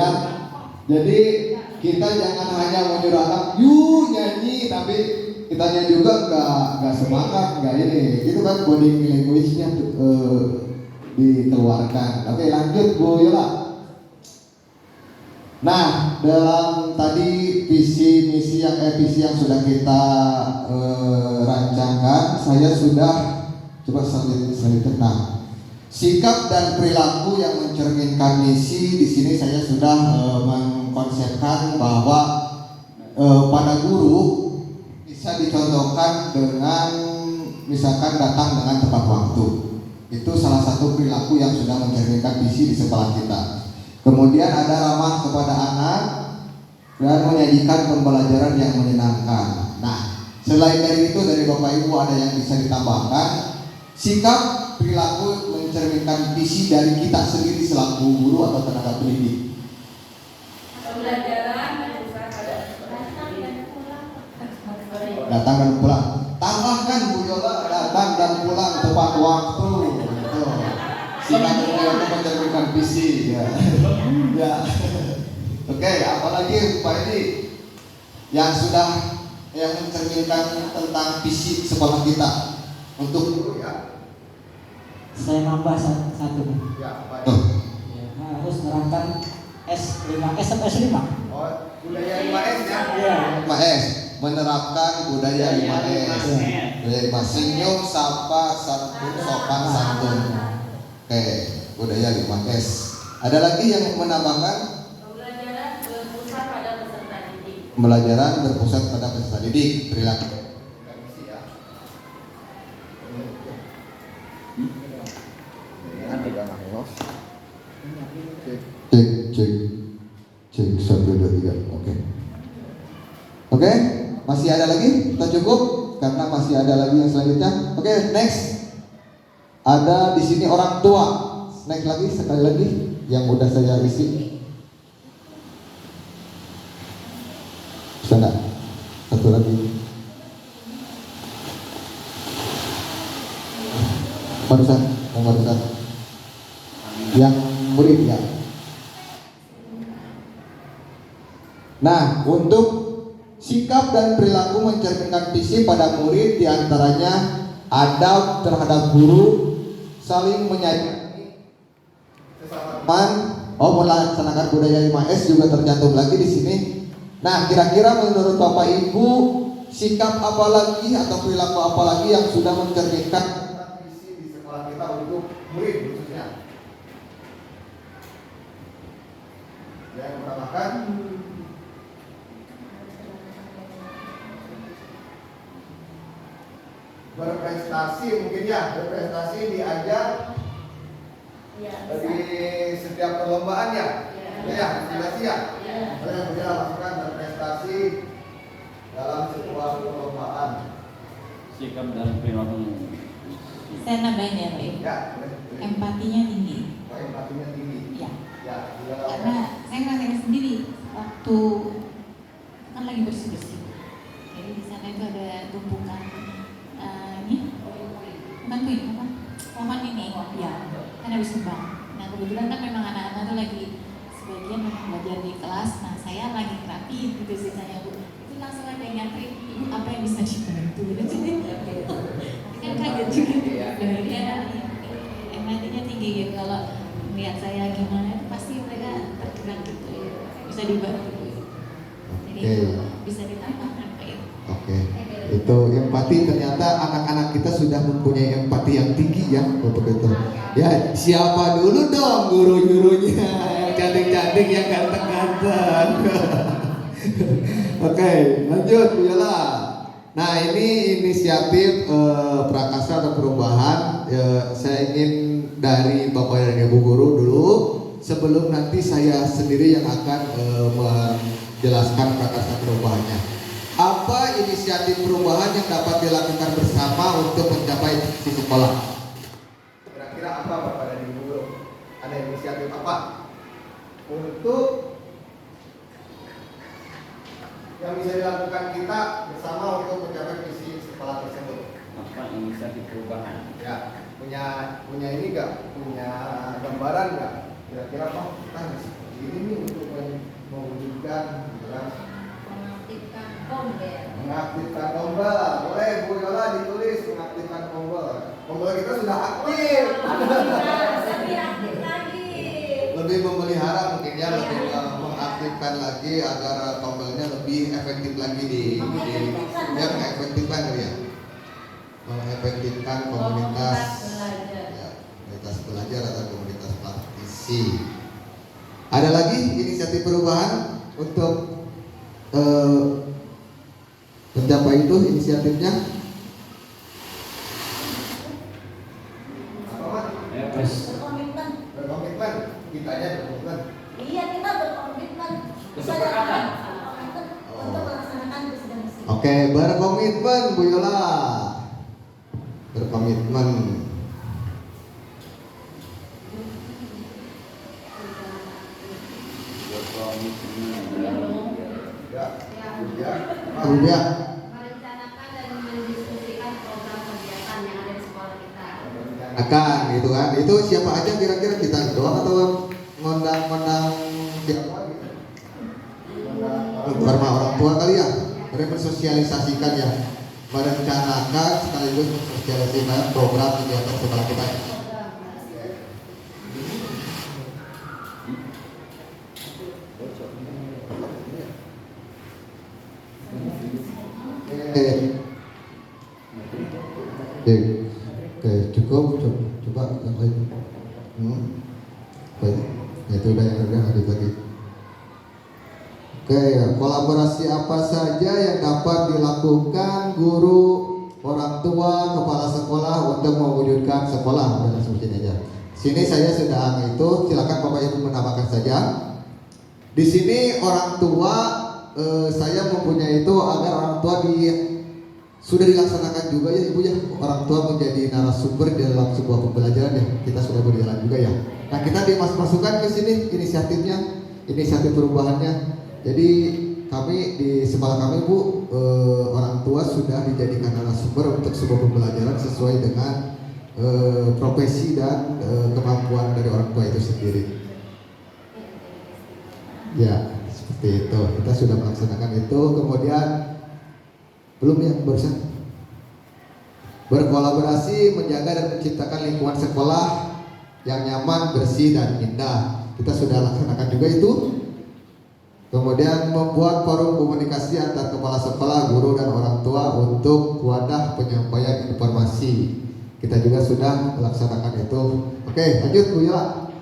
ya. Jadi kita jangan hanya menyuruh anak yuk nyanyi, tapi kitanya juga nggak semangat, nggak ini. Itu kan body language-nya dikeluarkan. Oke, lanjut Bu Yola. Nah, dalam tadi visi misi yang sudah kita rancangkan, saya sudah coba selanjutnya. Nah, sikap dan perilaku yang mencerminkan misi di sini saya sudah mengkonsepkan bahwa pada guru bisa dicontohkan dengan misalkan datang dengan tepat waktu. Itu salah satu perilaku yang sudah mencerminkan visi di sekolah kita. Kemudian ada ramah kepada anak dan menyajikan pembelajaran yang menyenangkan. Nah, selain dari itu dari Bapak Ibu ada yang bisa ditambahkan. Sikap perilaku mencerminkan visi dari kita sendiri selaku guru atau tenaga pendidik. Pembelajaran berpusat pada Datang dan pulang. Tambahkan Bu Yola, datang dan pulang tepat waktu. Sikap perilaku mencerminkan visi. Ya. Ya. Oke, apalagi Pak Edi yang sudah mencerminkan tentang visi sekolah kita untuk guru ya. Saya nambah satu. Ya, Pak. Ya, harus menerapkan S5. Oh, budaya 5S ya? Iya. 5S, menerapkan budaya 5S. Budaya 5, senyum, sapa, santun, sopan, santun. Oke, budaya 5S. Ada lagi yang menambahkan? pembelajaran berpusat pada peserta didik. Pembelajaran berpusat pada peserta didik, perilaku. Cek 1, 2, 3. Oke, masih ada lagi? Kita cukup karena masih ada lagi yang selanjutnya. Oke, next. Ada di sini orang tua. Next lagi, sekali lagi yang udah saya isi. Bisa enggak? Satu lagi. Barusan. Yang murid ya. Nah, untuk sikap dan perilaku mencerminkan visi pada murid diantaranya adab terhadap guru, saling menyayangi teman, melaksanakan budaya 5S juga tercantum lagi di sini. Nah, kira-kira menurut Bapak Ibu sikap apa lagi atau perilaku apa lagi yang sudah mencerminkan visi di sekolah kita untuk murid khususnya? Yang menambahkan berprestasi, mungkin ya berprestasi diajar di setiap perlombaan ya, destinasi ya. Saya bisa lakukan berprestasi dalam sebuah perlombaan. Sikap dan perilaku. Saya nambahin ya Pak Ibu. Ya, Empatinya tinggi. empatinya tinggi. Ya. Ya, Karena saya ngerasain sendiri waktu kan lagi bersih-bersih. Jadi di sana itu ada tumpukan ini bukan puing apa? Pohon ini ya. Kan habis kembang. Nah kebetulan kan memang anak-anak itu lagi sebagian memang belajar di kelas. Nah saya lagi ngerapiin gitu sisanya Bu. Itu langsung ada yang nyantri, Ibu apa yang bisa dibantu? Kan kaget juga. Ya, empatinya tinggi gitu. Kalau lihat saya gimana itu pasti mereka tergerak gitu ya. Bisa dibantu. Jadi itu bisa ditambahkan Pak Ibu. Oke. Itu empati, ternyata anak-anak kita sudah mempunyai empati yang tinggi ya untuk itu. Ya, siapa dulu dong guru-gurunya yang cantik-cantik, yang ganteng-ganteng. Oke, lanjut Bu Yola. Nah, ini inisiatif Prakasa atau perubahan. Saya ingin dari Bapak dan Ibu guru dulu, sebelum nanti saya sendiri yang akan menjelaskan Prakasa perubahannya. Apa inisiatif perubahan yang dapat dilakukan bersama untuk mencapai visi sekolah? Kira-kira apa Bapak dan Ibu guru? Ada inisiatif apa untuk yang bisa dilakukan kita bersama untuk mencapai visi sekolah tersebut? Apa inisiatif perubahan? Ya, punya ini nggak? Punya gambaran nggak? Kira-kira Pak, kita harus seperti ini nih untuk mengaktifkan, gitu kan? Mengaktifkan tombel. Mengaktifkan tombol, boleh Bu Yola ditulis mengaktifkan tombol. Tombol kita sudah aktif. Lebih aktif lagi. Lebih memelihara mungkin ya, lebih mengaktifkan lagi agar tombolnya lebih efektif lagi ya, mengefektifkan ya. Mengefektifkan komunitas belajar. ya, komunitas belajar atau komunitas praktisi. Ada lagi inisiatif perubahan untuk mencapai itu inisiatifnya? Apa Mas? Ya, Mas. Berkomitmen. Berkomitmen, kitanya berkomitmen. Iya, kita berkomitmen. Kesepakatan. Komitmen untuk melaksanakan visi dan misi. Oke, berkomitmen Bu Yola. Berkomitmen. Ya. Kemudian Merencanakan dan mendiskusikan program kegiatan yang ada di sekolah kita. akan gitu kan. Itu siapa aja kira-kira, kita doang atau ngundang siapa gitu? Ngundang orang tua kali ya. Mereka mensosialisasikan ya. Merencanakan sekaligus mensosialisasikan program kegiatan sekolah kita. Oke, cukup. Coba yang lain. Baik, itu udah ada lagi. Oke, kolaborasi apa saja yang dapat dilakukan guru, orang tua, kepala sekolah untuk mewujudkan sekolah? Udah langsung sini aja. Sini saya sudah itu, silakan Bapak Ibu menambahkan saja. Di sini orang tua saya mempunyai itu agar orang tua sudah dilaksanakan juga ya Ibu ya, orang tua menjadi narasumber dalam sebuah pembelajaran ya, kita sudah berjalan juga ya. Nah kita dimasukkan ke sini inisiatifnya, inisiatif perubahannya. Jadi kami di sekolah kami Bu, orang tua sudah dijadikan narasumber untuk sebuah pembelajaran sesuai dengan profesi dan kemampuan dari orang tua itu sendiri. Ya seperti itu, kita sudah melaksanakan itu. Kemudian belum yang barusan berkolaborasi menjaga dan menciptakan lingkungan sekolah yang nyaman, bersih dan indah. Kita sudah laksanakan juga itu. Kemudian membuat forum komunikasi antar kepala sekolah, guru dan orang tua untuk wadah penyampaian informasi. Kita juga sudah melaksanakan itu. Oke, lanjut Bu Yola.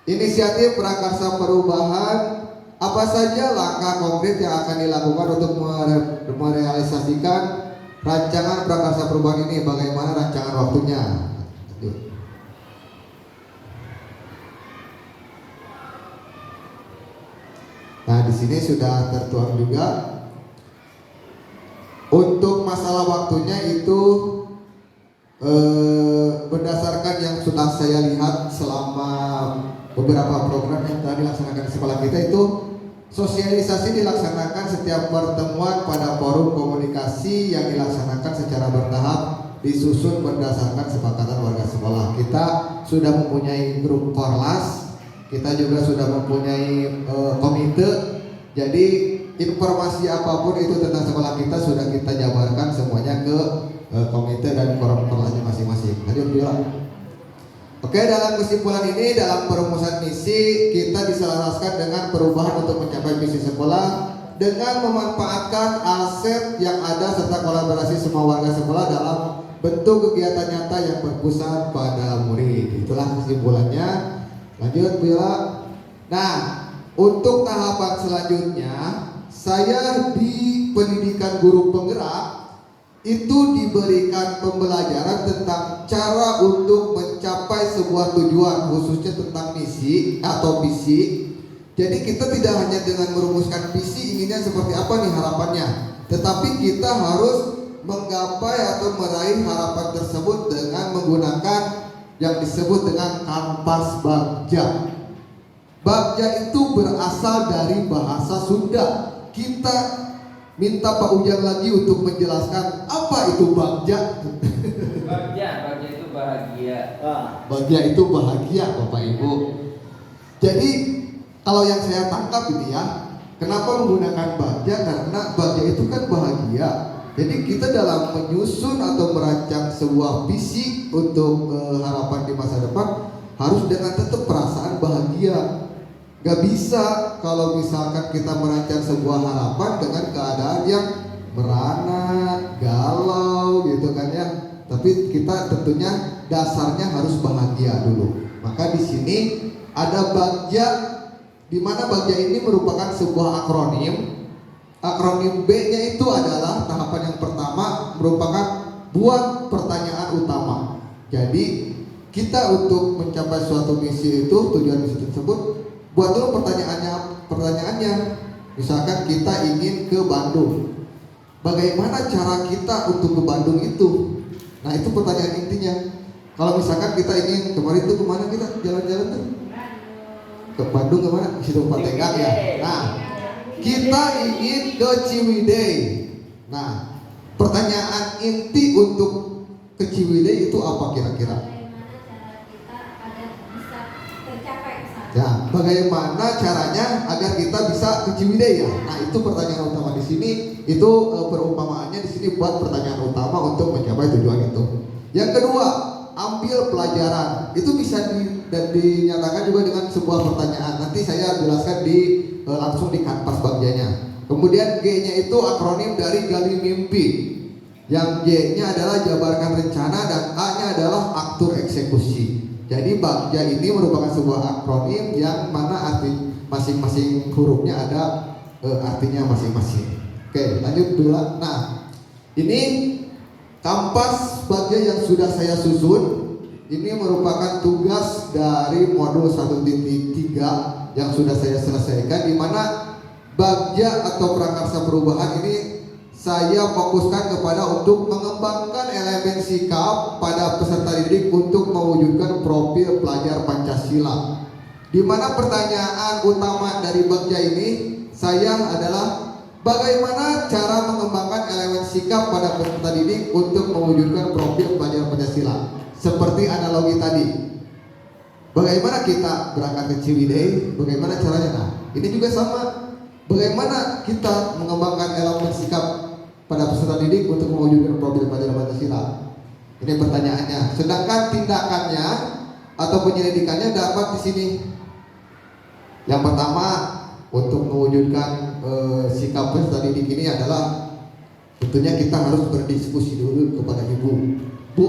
Inisiatif Prakarsa Perubahan. Apa saja langkah konkret yang akan dilakukan untuk merealisasikan rancangan Prakarsa Perubahan ini? Bagaimana rancangan waktunya? Nah, di sini sudah tertuang juga. Untuk masalah waktunya itu berdasarkan yang sudah saya lihat selama beberapa program yang telah dilaksanakan di sekolah kita itu, sosialisasi dilaksanakan setiap pertemuan pada forum komunikasi yang dilaksanakan secara bertahap, disusun berdasarkan kesepakatan warga sekolah. Kita sudah mempunyai grup Korlas, kita juga sudah mempunyai komite. Jadi informasi apapun itu tentang sekolah kita sudah kita jabarkan semuanya ke komite dan forum Korlasnya masing-masing. Lanjut Bila. Oke, dalam kesimpulan ini, dalam perumusan misi, kita diselaraskan dengan perubahan untuk mencapai visi sekolah dengan memanfaatkan aset yang ada serta kolaborasi semua warga sekolah dalam bentuk kegiatan nyata yang berpusat pada murid. Itulah kesimpulannya. Lanjut, Bila. Nah, untuk tahapan selanjutnya, saya di pendidikan guru penggerak itu diberikan pembelajaran tentang cara untuk mencapai sebuah tujuan, khususnya tentang misi atau visi. Jadi kita tidak hanya dengan merumuskan visi inginnya seperti apa nih harapannya, tetapi kita harus menggapai atau meraih harapan tersebut dengan menggunakan yang disebut dengan kanvas bagja. Bagja itu berasal dari bahasa Sunda. Kita minta Pak Ujang lagi untuk menjelaskan apa itu bagja. Bagja itu bahagia. Bagja itu bahagia, Bapak Ibu. Jadi kalau yang saya tangkap ini ya, Kenapa menggunakan bagja? Karena bagja itu kan bahagia. Jadi kita dalam menyusun atau merancang sebuah visi untuk harapan di masa depan harus dengan tetap perasaan bahagia. Gak bisa kalau misalkan kita merancang sebuah harapan dengan keadaan yang merana, galau gitu kan ya. Tapi kita tentunya dasarnya harus bahagia dulu. Maka di sini ada bagja, di mana bagja ini merupakan sebuah akronim. Akronim B-nya itu adalah tahapan yang pertama merupakan buat pertanyaan utama. Jadi kita untuk mencapai suatu misi itu, tujuan misi tersebut, buat dulu pertanyaannya. Misalkan kita ingin ke Bandung, bagaimana cara kita untuk ke Bandung itu? Nah itu pertanyaan intinya. Kalau misalkan kita ingin kemarin tuh kemana kita jalan-jalan tuh? Ke Bandung kemana? Di situ Pak Tegak ya. Nah kita ingin ke Ciwidey. Nah pertanyaan inti untuk ke Ciwidey itu apa kira-kira? Ya, bagaimana caranya agar kita bisa ke Ciwidey ya? Nah, itu pertanyaan utama di sini. Itu perumpamaannya di sini buat pertanyaan utama untuk mencapai tujuan itu. Yang kedua, ambil pelajaran. Itu bisa dinyatakan juga dengan sebuah pertanyaan. Nanti saya jelaskan langsung di kanvas bagiannya. Kemudian G-nya itu akronim dari gali mimpi. Yang J-nya adalah jabarkan rencana dan A-nya adalah aktur eksekusi. Jadi bagja ini merupakan sebuah akronim yang mana arti masing-masing hurufnya ada artinya masing-masing. Oke, lanjut dulu. Nah, ini kampas bagja yang sudah saya susun. Ini merupakan tugas dari modul 1.3 yang sudah saya selesaikan, di mana bagja atau prakarsa perubahan ini saya fokuskan kepada untuk mengembangkan elemen sikap pada peserta didik untuk mewujudkan profil pelajar Pancasila. Di mana pertanyaan utama dari bagja ini saya adalah bagaimana cara mengembangkan elemen sikap pada peserta didik untuk mewujudkan profil pelajar Pancasila. Seperti analogi tadi, bagaimana kita berangkat ke Ciwidey, bagaimana caranya? Nah, ini juga sama. Bagaimana kita mengembangkan elemen sikap pada peserta didik untuk mewujudkan profil pelajar Pancasila? Ini pertanyaannya. Sedangkan tindakannya atau penyelidikannya dapat di sini. Yang pertama, untuk mewujudkan sikap peserta didik ini adalah tentunya kita harus berdiskusi dulu kepada ibu. Bu,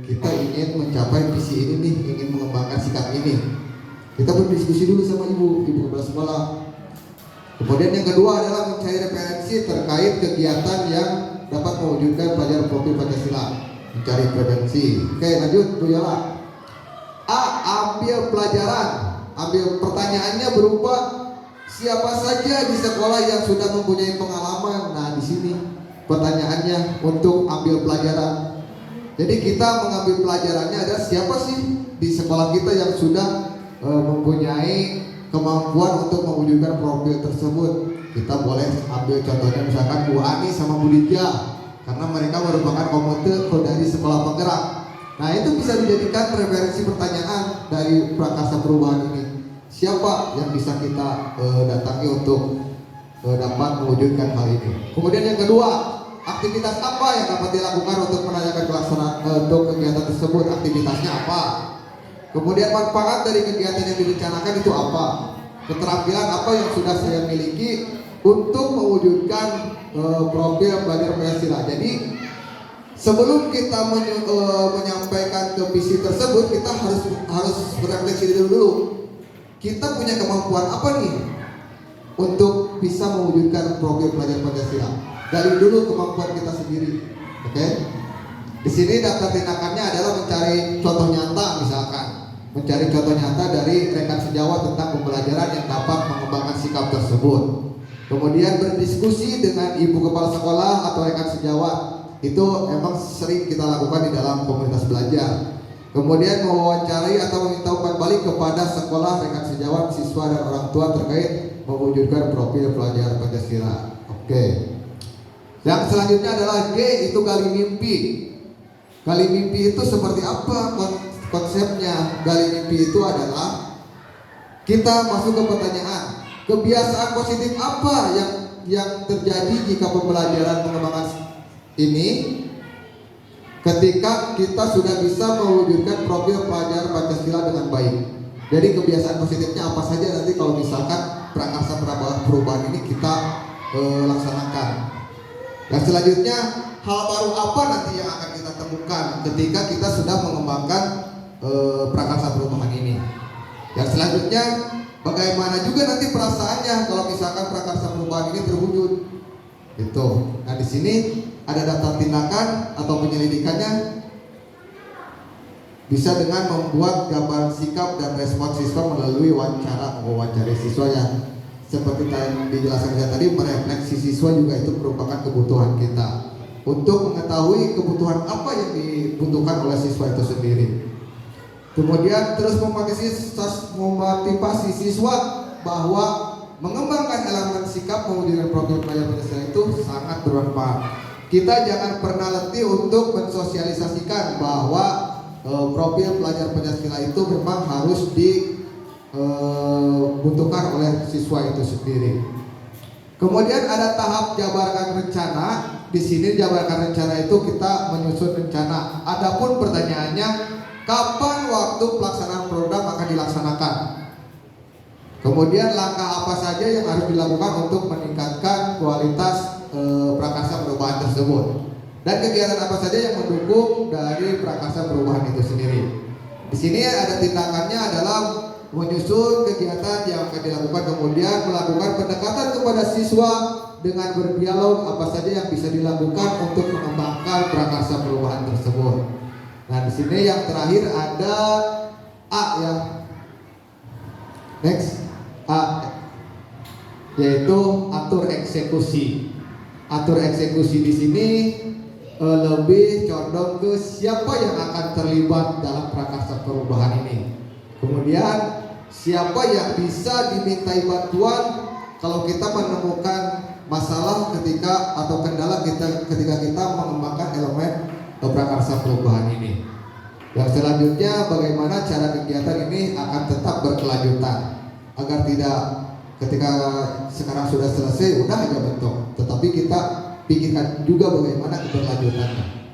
kita ingin mencapai visi ini nih, ingin mengembangkan sikap ini. Kita berdiskusi dulu sama ibu kepala sekolah. Kemudian yang kedua adalah mencari referensi terkait kegiatan yang dapat mewujudkan pelajar profil Pancasila. Mencari preferensi. Oke, lanjut Bu Yola. A. Ambil pelajaran. Ambil pertanyaannya berupa siapa saja di sekolah yang sudah mempunyai pengalaman. Nah, di sini pertanyaannya untuk ambil pelajaran. Jadi kita mengambil pelajarannya adalah siapa sih di sekolah kita yang sudah mempunyai kemampuan untuk mewujudkan profil tersebut. Kita boleh ambil contohnya misalkan Bu Ani sama Bu Ditya, karena mereka merupakan komite dari sekolah penggerak. Nah, itu bisa dijadikan referensi pertanyaan dari prakarsa perubahan ini. Siapa yang bisa kita datangi untuk dapat mewujudkan hal ini. Kemudian yang kedua, aktivitas apa yang dapat dilakukan untuk menanyakan pelaksanaan untuk kegiatan tersebut, aktivitasnya apa. Kemudian manfaat dari kegiatan yang direncanakan itu apa? Keterampilan apa yang sudah saya miliki untuk mewujudkan profil pelajar Pancasila. Jadi sebelum kita menyampaikan ke visi tersebut, kita harus berefleksi dulu. Kita punya kemampuan apa nih untuk bisa mewujudkan profil pelajar Pancasila? Gali dulu kemampuan kita sendiri. Oke? Di sini daftar tindakannya adalah mencari contoh nyata, misalkan mencari contoh nyata dari rekan sejawat tentang pembelajaran yang dapat mengembangkan sikap tersebut. Kemudian berdiskusi dengan ibu kepala sekolah atau rekan sejawat. Itu emang sering kita lakukan di dalam komunitas belajar. Kemudian mewawancarai atau meminta umpan balik kepada sekolah, rekan sejawat, siswa dan orang tua terkait mewujudkan profil pelajar Pancasila. Oke. Yang selanjutnya adalah G, itu gali mimpi. Gali mimpi itu seperti apa konsepnya? Gali mimpi itu adalah kita masuk ke pertanyaan. kebiasaan positif apa yang terjadi jika pembelajaran pengembangan ini ketika kita sudah bisa mewujudkan profil pelajar Pancasila dengan baik. Jadi kebiasaan positifnya apa saja nanti kalau misalkan prakarsa perubahan ini kita laksanakan. Dan selanjutnya hal baru apa nanti yang akan kita temukan ketika kita sudah mengembangkan prakarsa perubahan ini. Yang selanjutnya bagaimana juga nanti perasaannya kalau misalkan prakarsa perubahan ini terwujud. Itu. Nah di sini ada daftar tindakan atau penyelidikannya bisa dengan membuat gambaran sikap dan respons siswa melalui mewawancari siswa yang seperti yang dijelaskan saya tadi, merefleksi siswa juga itu merupakan kebutuhan kita untuk mengetahui kebutuhan apa yang dibutuhkan oleh siswa itu sendiri. Kemudian terus memotivasi siswa bahwa mengembangkan elemen sikap mewujudkan profil pelajar Pancasila itu sangat bermanfaat. Kita jangan pernah letih untuk mensosialisasikan bahwa profil pelajar Pancasila itu memang harus dibutuhkan oleh siswa itu sendiri. Kemudian ada tahap jabarkan rencana. Di sini jabarkan rencana itu kita menyusun rencana. Adapun pertanyaannya, kapan waktu pelaksanaan program akan dilaksanakan? Kemudian langkah apa saja yang harus dilakukan untuk meningkatkan kualitas prakarsa perubahan tersebut? Dan kegiatan apa saja yang mendukung dari prakarsa perubahan itu sendiri? Di sini ada tindakannya adalah menyusun kegiatan yang akan dilakukan, kemudian melakukan pendekatan kepada siswa dengan berdialog apa saja yang bisa dilakukan untuk mengembangkan prakarsa perubahan tersebut. Nah di sini yang terakhir ada A ya, next A, yaitu atur eksekusi. Atur eksekusi di sini lebih condong ke siapa yang akan terlibat dalam prakarsa perubahan ini. Kemudian siapa yang bisa dimintai bantuan kalau kita menemukan masalah ketika atau kendala ketika kita mengembangkan elemen prakarsa perubahan ini. Yang selanjutnya bagaimana cara kegiatan ini akan tetap berkelanjutan agar tidak ketika sekarang sudah selesai udah aja bentuk, tetapi kita pikirkan juga bagaimana keberlanjutannya.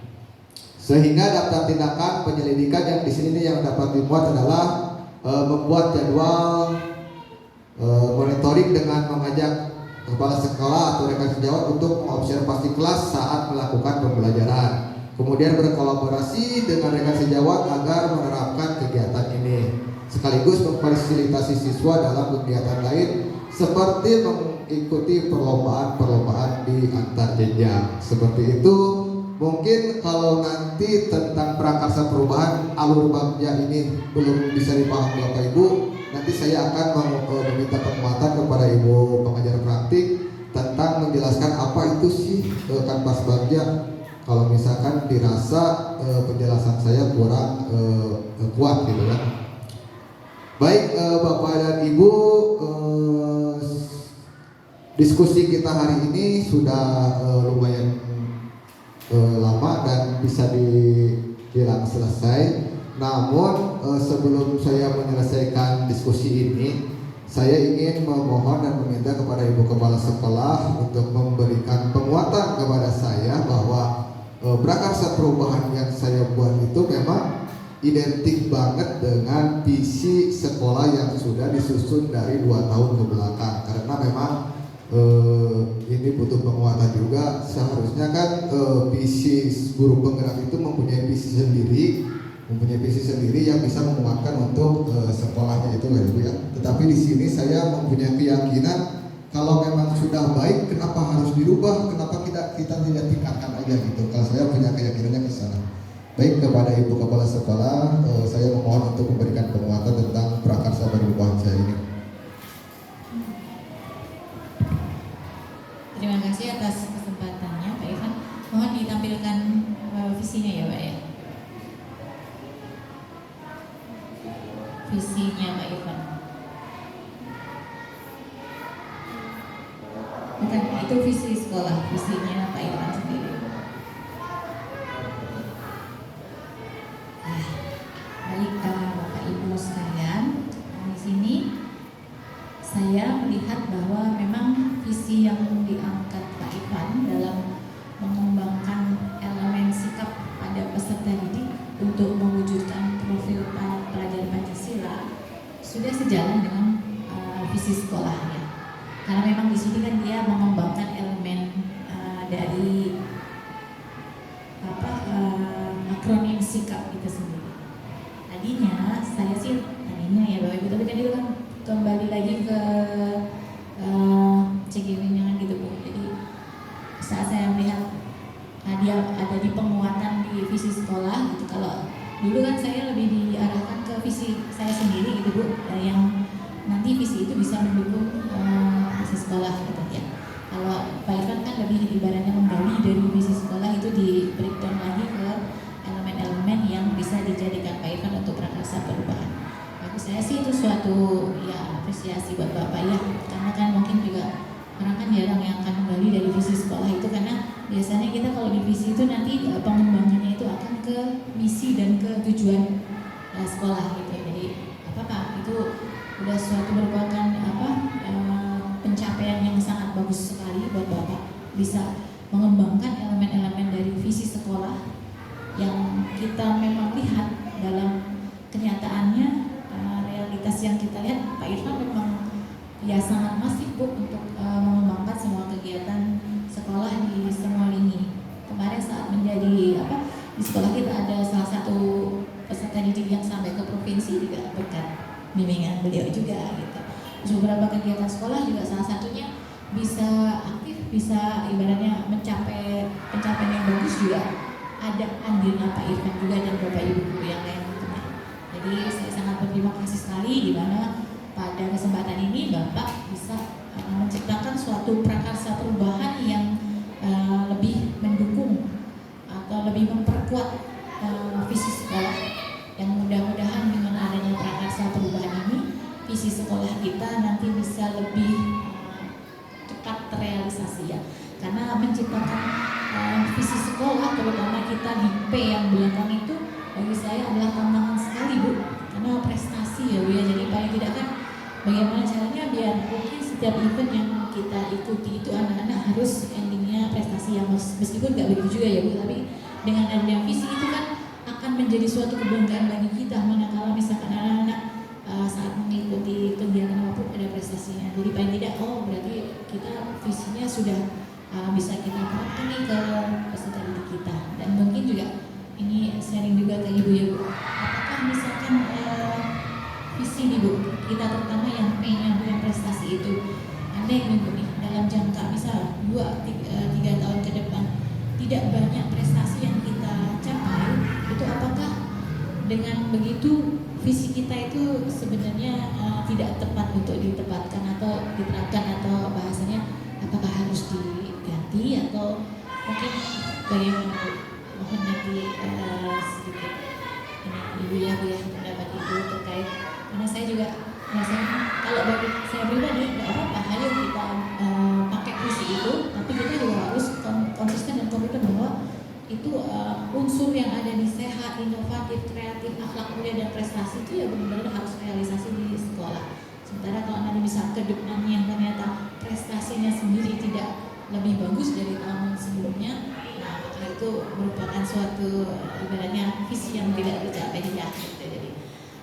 Sehingga daftar tindakan penyelidikan yang di sini yang dapat dimuat adalah membuat jadwal monitoring dengan mengajak kepala sekolah atau rekan sejawat untuk mengobservasi kelas saat melakukan pembelajaran. Kemudian berkolaborasi dengan rekan sejawat agar menerapkan kegiatan ini, sekaligus memfasilitasi siswa dalam kegiatan lain seperti mengikuti perlombaan di antar jenjang. Seperti itu. Mungkin kalau nanti tentang prakarsa perubahan alur bagja ini belum bisa dipahami Bapak Ibu, nanti saya akan meminta penguatan kepada Ibu pengajar praktik tentang menjelaskan apa itu sih kanvas bagja. Kalau misalkan dirasa penjelasan saya kurang kuat gitu kan. Baik Bapak dan Ibu, diskusi kita hari ini sudah lumayan lama dan bisa dibilang selesai. Namun sebelum saya menyelesaikan diskusi ini, saya ingin memohon dan meminta kepada Ibu Kepala Sekolah untuk memberikan penguatan kepada saya bahwa prakarsa perubahan yang saya buat itu memang identik banget dengan visi sekolah yang sudah disusun dari 2 tahun ke belakang. Karena memang ini butuh penguatan juga. Seharusnya kan visi guru penggerak itu mempunyai visi sendiri yang bisa menguatkan untuk sekolahnya itu ya Bu ya. Tetapi di sini saya mempunyai keyakinan kalau memang sudah baik, kenapa harus dirubah? Kenapa kita tidak tingkatkan aja gitu? Kalau saya punya keyakinannya ke sana. Baik, kepada Ibu Kepala Sekolah, saya memohon untuk memberikan penguatan tentang prakarsa perubahan saya ini. Terima kasih atas kesempatannya Pak Ivan. Mohon ditampilkan visinya ya Pak ya. Visinya Pak Ivan. Bukan, itu visi sekolah, visinya Pak Ivan sendiri. Baik Bapak Ibu sekalian, di sini saya melihat bahwa memang visi yang diangkat Pak Ivan dalam mengembangkan elemen sikap pada peserta didik untuk mewujudkan profil pelajar Pancasila sudah sejalan dengan visi sekolahnya. Karena memang di sini kan dia mengembangkan elemen dari akronim sikap itu sendiri. Tadinya ya Bapak Ibu, tapi tadi kan kembali lagi ke CGW-nya gitu Bu. Jadi saat saya melihat dia ada di penguatan di visi sekolah gitu. Kalau dulu kan saya lebih diarahkan ke visi saya sendiri gitu Bu, yang nanti visi itu bisa mendukung visi sekolah gitu ya. Kalau Pak Irfan kan lebih ibaratnya menggali dari visi sekolah itu di breakdown lagi ke elemen-elemen yang bisa dijadikan Pak Irfan untuk prakarsa perubahan. Bagi saya sih itu suatu ya apresiasi buat Bapak ya, karena kan mungkin juga orang kan jarang yang akan menggali dari visi sekolah itu, karena biasanya kita kalau di visi itu nanti pengembangannya itu akan ke misi dan ke tujuan sekolah gitu. Jadi itu udah suatu merupakan pencapaian yang sangat bagus sekali buat Bapak bisa mengembangkan elemen-elemen dari visi sekolah yang kita memang lihat dalam kenyataannya. Realitas yang kita lihat Pak Irfan memang ya sangat masif Bu untuk mengembangkan semua kegiatan sekolah di semua lini. Kemarin saat menjadi di sekolah kita ada salah satu peserta didik yang sampai ke provinsi juga berkat bimbingan beliau juga gitu. Beberapa kegiatan sekolah juga salah satunya bisa aktif, bisa ibaratnya mencapai pencapaian yang bagus juga ada andilnya Pak Irfan juga dan Bapak Ibu guru yang lain. Jadi saya sangat berterima kasih sekali di mana pada kesempatan ini Bapak bisa menciptakan suatu prakarsa perubahan yang lebih mendukung atau lebih memperkuat visi sekolah, yang mudah-mudahan dengan adanya prakarsa perubahan ini visi sekolah kita nanti bisa lebih cepat terrealisasi ya, karena menciptakan visi sekolah terutama kita di P yang belakang itu bagi saya adalah tantangan sekali Bu, karena prestasi ya Bu ya. Jadi paling tidak kan bagaimana caranya biar mungkin setiap event yang kita ikuti itu anak-anak harus endingnya prestasi yang meskipun nggak begitu juga ya Bu, tapi dengan adanya visi itu kan akan menjadi suatu kebanggaan bagi kita manakala misalkan anak-anak saat mengikuti kegiatan apapun ada prestasinya. Jadi paling tidak berarti kita visinya sudah bisa kita terapkan nih ke peserta didik kita. Dan mungkin juga ini sharing juga ke Ibu ya Bu, apakah misalkan visi nih Bu kita terutama yang P-nya yang prestasi itu andai nih Bu nih dalam jangka misal 2-3 tahun ke depan tidak banyak prestasi yang kita capai, itu apakah dengan begitu visi kita itu sebenarnya tidak tepat untuk ditempatkan atau diterapkan, atau bahasanya apakah harus diganti atau mungkin bagaimana Bu? Mohon nanti sedikit Ibu ya Bu ya pendapat Ibu terkait, karena saya juga rasanya kalau bagi saya pribadi nggak apa-apa ayo kita pakai visi itu, tapi kita juga harus konsisten dan komitmen bahwa itu unsur yang ada di sehat, inovatif, kreatif, akhlak mulia dan prestasi itu ya benar-benar harus realisasi di sekolah. Sementara kalau nanti bisa ke depannya ternyata prestasinya sendiri tidak lebih bagus dari tahun sebelumnya, nah maka itu merupakan suatu ibaratnya visi yang tidak tercapai ya. Jadi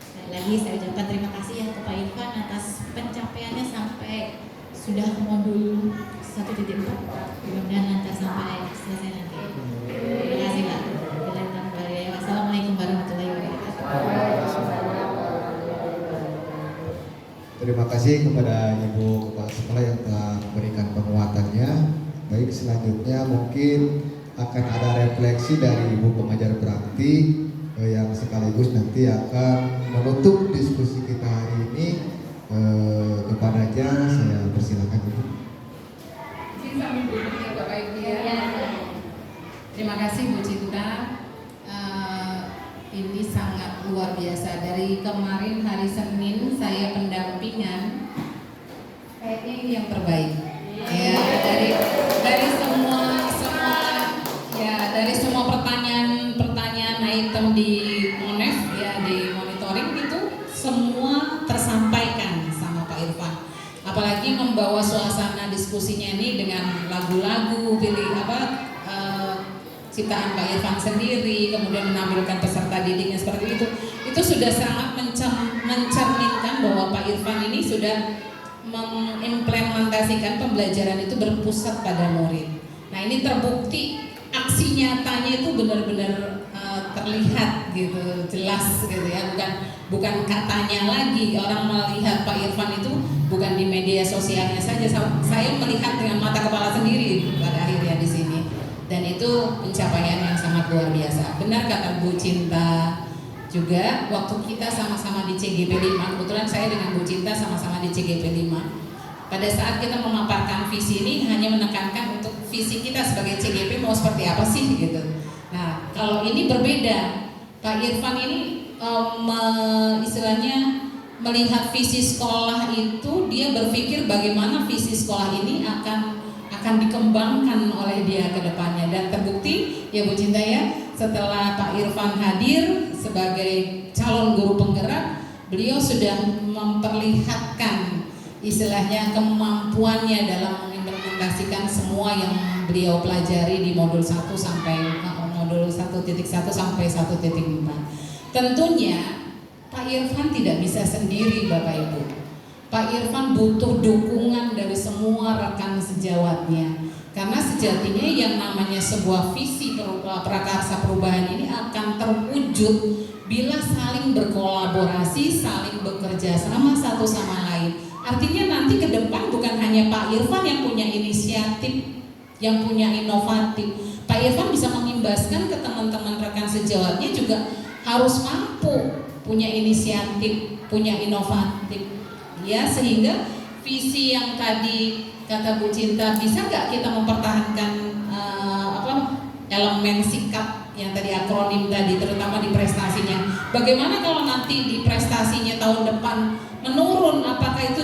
sekali lagi saya ucapkan terima kasih ya ke Pak Irfan atas pencapaiannya sampai sudah modul 1.4, mudah-mudahan lancar sampai selesai nanti. Terima kasih Pak. Wassalamualaikum warahmatullahi wabarakatuh. Terima kasih kepada Ibu Kepala Sekolah yang telah memberikan penguatannya. Baik, selanjutnya mungkin akan ada refleksi dari Ibu Pengajar Praktik yang sekaligus nanti akan menutup diskusi kita hari ini. Kepadanya saya persilakan Ibu. Sambil duduk ya Bapak Ibu ya. Terima kasih Bu Cinta. Ini sangat luar biasa. Dari kemarin hari Senin saya pendampingan, kayaknya ini yang terbaik. Ya, dari semua pertanyaan item di Monef ya, di monitoring itu semua tersampaikan sama Pak Irfan. apalagi membawa suasana diskusinya ini dengan lagu-lagu, pilih ciptaan Pak Irfan sendiri, kemudian menampilkan peserta didiknya seperti itu sudah sangat mencerminkan bahwa Pak Irfan ini sudah mengimplementasikan pembelajaran itu berpusat pada murid. Nah, ini terbukti aksi nyatanya itu benar-benar terlihat gitu, jelas gitu ya, bukan katanya lagi. Orang melihat Pak Irfan itu bukan di media sosialnya saja, saya melihat dengan mata kepala sendiri pada akhirnya di sini, dan itu pencapaian yang sangat luar biasa. Benar kata Bu Cinta juga, waktu kita sama-sama di CGP 5, kebetulan saya dengan Bu Cinta sama-sama di CGP 5. Pada saat kita memaparkan visi ini hanya menekankan untuk visi kita sebagai CGP mau seperti apa sih gitu. Nah, kalau ini berbeda. Pak Irfan ini istilahnya melihat visi sekolah itu, dia berpikir bagaimana visi sekolah ini akan dikembangkan oleh dia ke depannya, dan terbukti ya Bu Cinta ya, setelah Pak Irfan hadir sebagai calon guru penggerak, beliau sudah memperlihatkan istilahnya kemampuannya dalam mengimplementasikan semua yang beliau pelajari di modul 1 sampai modul 1.1 sampai 1.4. Tentunya Pak Irfan tidak bisa sendiri Bapak Ibu. Pak Irfan butuh dukungan dari semua rekan sejawatnya, karena sejatinya yang namanya sebuah visi prakarsa perubahan ini akan terwujud bila saling berkolaborasi, saling bekerja sama satu sama lain. Artinya nanti ke depan bukan hanya Pak Irfan yang punya inisiatif, yang punya inovatif. Pak Irfan bisa mengimbaskan ke teman-teman rekan sejawatnya juga harus mampu punya inisiatif, punya inovatif. Ya, sehingga visi yang tadi kata Bu Cinta, bisa nggak kita mempertahankan elemen sikap yang tadi akronim tadi, terutama di prestasinya. Bagaimana kalau nanti di prestasinya tahun depan menurun, apakah itu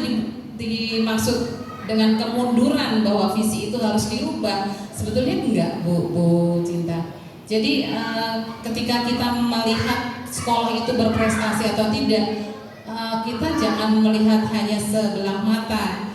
dimaksud dengan kemunduran bahwa visi itu harus dirubah? Sebetulnya enggak Bu Cinta. Jadi ketika kita melihat sekolah itu berprestasi atau tidak, kita jangan melihat hanya sebelah mata.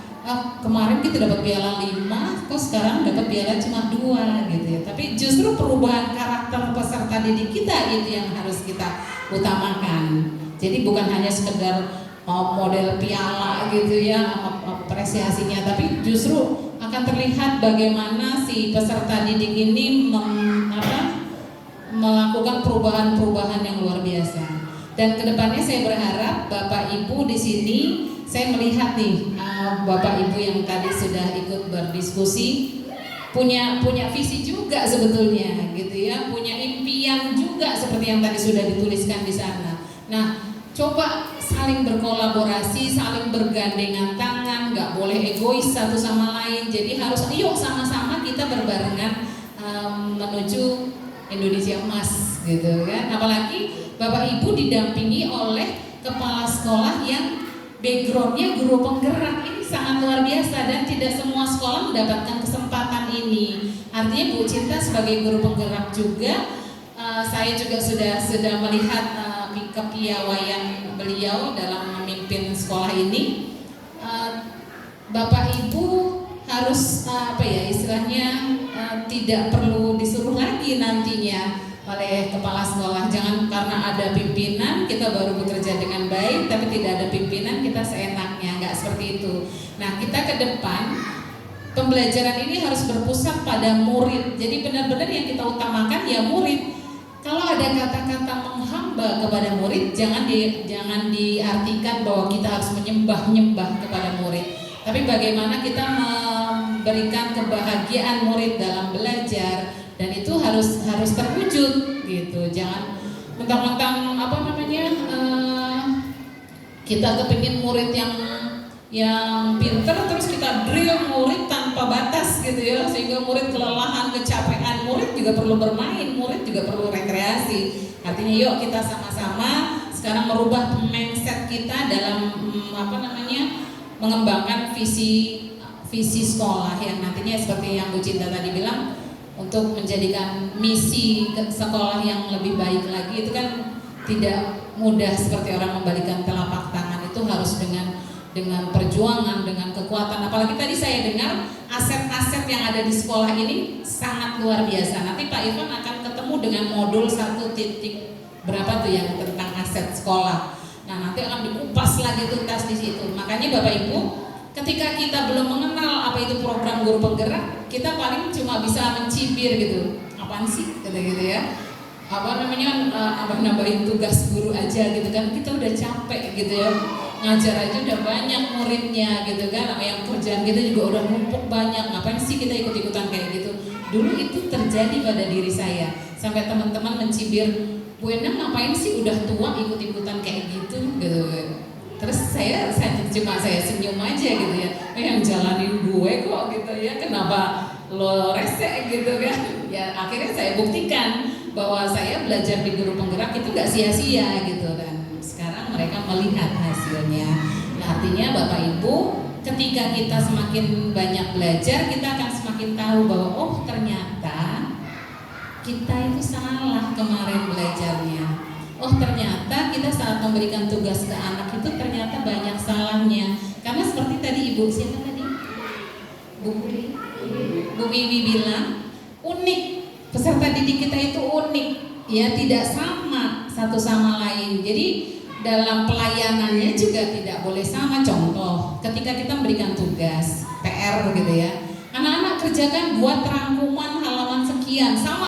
Kemarin kita dapat piala 5, kok sekarang dapat piala cuma 2 gitu ya. Tapi justru perubahan karakter peserta didik kita itu yang harus kita utamakan. Jadi bukan hanya sekedar model piala gitu ya, apresiasinya, tapi justru akan terlihat bagaimana si peserta didik ini melakukan perubahan-perubahan yang luar biasa. Dan kedepannya saya berharap Bapak Ibu di sini, saya melihat nih Bapak Ibu yang tadi sudah ikut berdiskusi punya visi juga sebetulnya gitu ya, punya impian juga seperti yang tadi sudah dituliskan di sana. Nah, coba saling berkolaborasi, saling bergandengan tangan, nggak boleh egois satu sama lain. Jadi harus yuk sama-sama kita berbarengan menuju Indonesia emas gitu kan. Apalagi Bapak Ibu didampingi oleh kepala sekolah yang backgroundnya guru penggerak. Ini sangat luar biasa dan tidak semua sekolah mendapatkan kesempatan ini. Artinya Bu Cinta sebagai guru penggerak juga, saya juga sudah melihat kepiawaian beliau dalam memimpin sekolah ini. Bapak Ibu harus istilahnya tidak perlu disuruh lagi nantinya oleh kepala sekolah. Jangan karena ada pimpinan kita baru bekerja dengan baik, tapi tidak ada pimpinan kita seenaknya, nggak seperti itu. Nah, kita ke depan pembelajaran ini harus berpusat pada murid. Jadi benar-benar yang kita utamakan ya murid. Kalau ada kata-kata menghamba kepada murid, jangan diartikan bahwa kita harus menyembah kepada murid. Tapi bagaimana kita memberikan kebahagiaan murid dalam belajar, dan itu harus terwujud gitu. Jangan mentang-mentang kita kepingin murid yang pinter terus kita drill murid tanpa batas gitu ya, sehingga murid kelelahan, kecapean. Murid juga perlu bermain, murid juga perlu rekreasi. Artinya yuk kita sama-sama sekarang merubah mindset kita dalam mengembangkan visi sekolah yang nantinya seperti yang Bu Cinta tadi bilang, untuk menjadikan misi sekolah yang lebih baik lagi. Itu kan tidak mudah seperti orang membalikan telapak tangan, itu harus dengan dengan perjuangan, dengan kekuatan. Apalagi tadi saya dengar aset-aset yang ada di sekolah ini sangat luar biasa. Nanti Pak Irfan akan ketemu dengan modul 1 titik berapa tuh yang tentang aset sekolah. Nah, nanti akan dikupas lagi tuntas di situ. Makanya Bapak Ibu, ketika kita belum mengenal apa itu program guru penggerak, kita paling cuma bisa mencibir gitu. Apaan sih? Gitu ya. Apa namanya, nambahin tugas guru aja gitu kan. Kita udah capek gitu ya. Ngajar aja udah banyak muridnya gitu kan. Yang kerjaan kita juga udah numpuk banyak. Ngapain sih kita ikut-ikutan kayak gitu? Dulu itu terjadi pada diri saya. Sampai teman-teman mencibir, Bu Endang ngapain sih udah tua ikut-ikutan kayak gitu? Gitu. Terus saya cuma senyum aja gitu ya. Yang jalanin gue kok gitu ya. Kenapa lo rese gitu kan? Ya akhirnya saya buktikan bahwa saya belajar di guru penggerak itu gak sia-sia gitu, dan sekarang mereka melihat hasilnya. Nah, artinya Bapak Ibu, ketika kita semakin banyak belajar, kita akan semakin tahu bahwa oh ternyata kita itu salah kemarin belajarnya. Oh ternyata kita saat memberikan tugas ke anak itu ternyata banyak salahnya. Karena seperti tadi Ibu siapa tadi? Bu Wiwi bilang unik, peserta didik kita itu unik, ya tidak sama satu sama lain. Jadi dalam pelayanannya juga tidak boleh sama. Contoh, ketika kita memberikan tugas PR gitu ya, anak-anak kerjakan buat rangkuman halaman sekian, sama